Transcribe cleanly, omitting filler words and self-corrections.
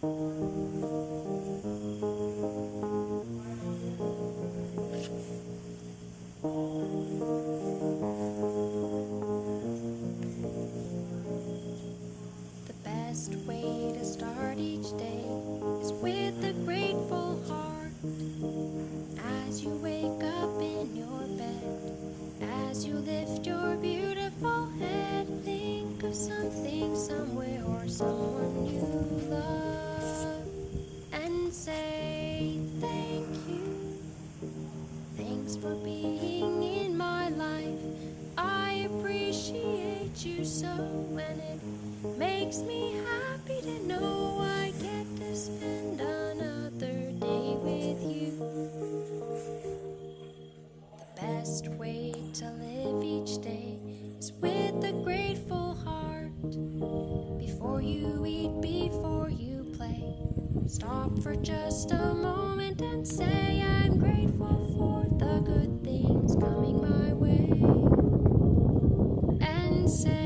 The best way to start each day is with a grateful heart. As you wake up in your bed, as you lift your beautiful head, think of something, somewhere, or someone you love, and say thank you. Thanks for being in my life. I appreciate you so, and it makes me happy to know I get to spend another day with you. The best way to live each day is with a grateful heart. Before you eat, before you play, stop for just a moment and say I'm grateful for the good things coming my way, and say